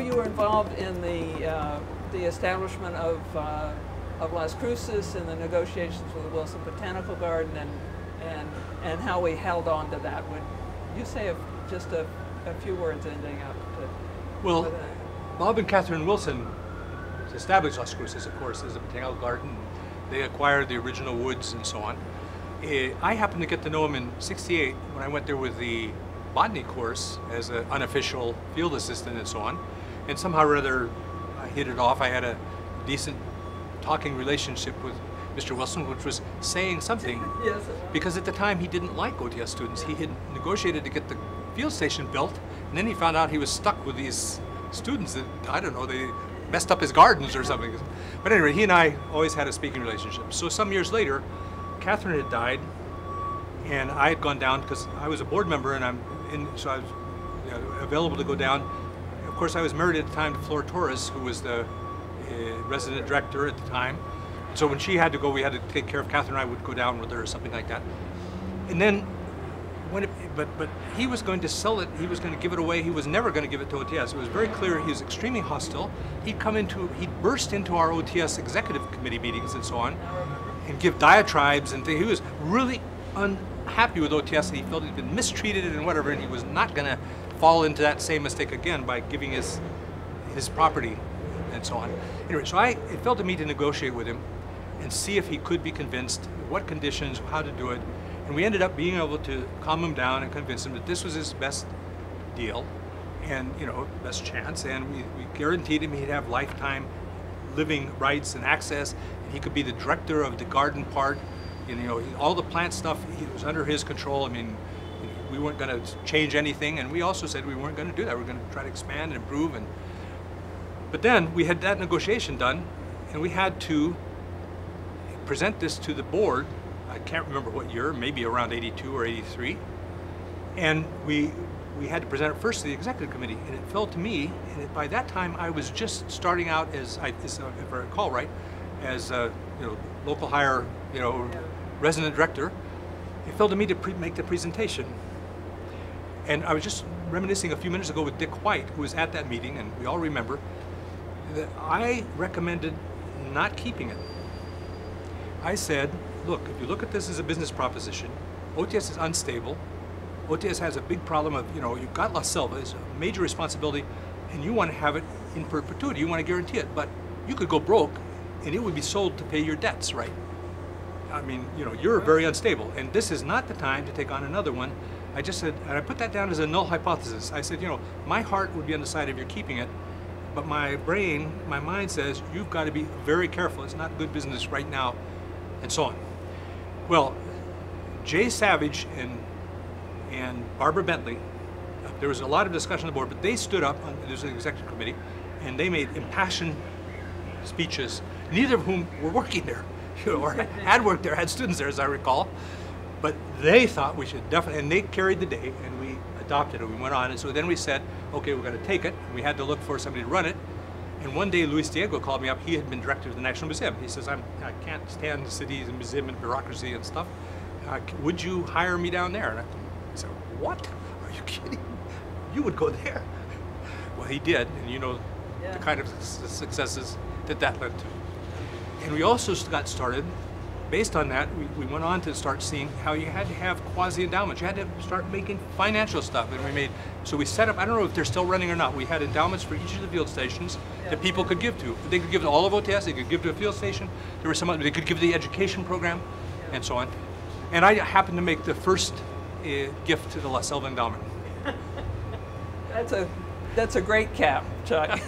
you were involved in the establishment of Las Cruces and the negotiations with the Wilson Botanical Garden, and how we held on to that. Would you say just a few words ending up? Well, Bob and Catherine Wilson established Las Cruces, of course, as a botanical garden. They acquired the original woods and so on. I happened to get to know them in '68 when I went there with the botany course as an unofficial field assistant and so on. And somehow or other, I hit it off. I had a decent talking relationship with Mr. Wilson, which was saying something. Yes. Because at the time he didn't like OTS students. He had negotiated to get the field station built, and then he found out he was stuck with these students that, I don't know, they messed up his gardens or something. But anyway, he and I always had a speaking relationship. So some years later, Catherine had died, and I had gone down because I was a board member, and so I was available to go down. Of course, I was married at the time to Flora Torres, who was the resident director at the time. So when she had to go, we had to take care of Catherine. I would go down with her or something like that. And then, but he was going to sell it. He was going to give it away. He was never going to give it to OTS. It was very clear. He was extremely hostile. He'd burst into our OTS executive committee meetings and so on, and give diatribes and things. He was really unhappy with OTS, and he felt he'd been mistreated and whatever, and he was not going to fall into that same mistake again by giving his property and so on. Anyway, so it fell to me to negotiate with him and see if he could be convinced, what conditions, how to do it. And we ended up being able to calm him down and convince him that this was his best deal and, best chance. And we guaranteed him he'd have lifetime living rights and access. And he could be the director of the garden part. And, all the plant stuff, it was under his control. I mean, we weren't going to change anything. And we also said we weren't going to do that. We were going to try to expand and improve. But then we had that negotiation done, and we had to present this to the board. I can't remember what year, maybe around '82 or '83. And we had to present it first to the executive committee, and it fell to me. And by that time, I was just starting out as, if I recall right, as local hire, resident director. It fell to me to make the presentation. And I was just reminiscing a few minutes ago with Dick White, who was at that meeting, and we all remember that I recommended not keeping it. I said, look, if you look at this as a business proposition, OTS is unstable. OTS has a big problem of, you've got La Selva, it's a major responsibility, and you want to have it in perpetuity, you want to guarantee it, but you could go broke and it would be sold to pay your debts, right? I mean, you're very unstable, and this is not the time to take on another one. I just said, and I put that down as a null hypothesis. I said, my heart would be on the side of you're keeping it, but my mind says, you've got to be very careful. It's not good business right now, and so on. Well, Jay Savage and Barbara Bentley, there was a lot of discussion on the board, but they stood up, there's an executive committee, and they made impassioned speeches, neither of whom were working there, or had worked there, had students there, as I recall. But they thought we should definitely, and they carried the day, and we adopted it, we went on, and so then we said, okay, we're going to take it, and we had to look for somebody to run it. And one day Luis Diego called me up. He had been director of the National Museum. He says, I can't stand the cities and museum and bureaucracy and stuff. Would you hire me down there? And I said, what? Are you kidding? You would go there. Well, he did, and the kind of successes that led to. And we also got started, based on that, we went on to start seeing how you had to have quasi-endowments. You had to start making financial stuff, and so we set up, I don't know if they're still running or not, we had endowments for each of the field stations that people could give to. They could give to all of OTS, they could give to a field station, there were some other, they could give to the education program, and so on. And I happened to make the first gift to the La Selva Endowment. That's a great cap, Chuck.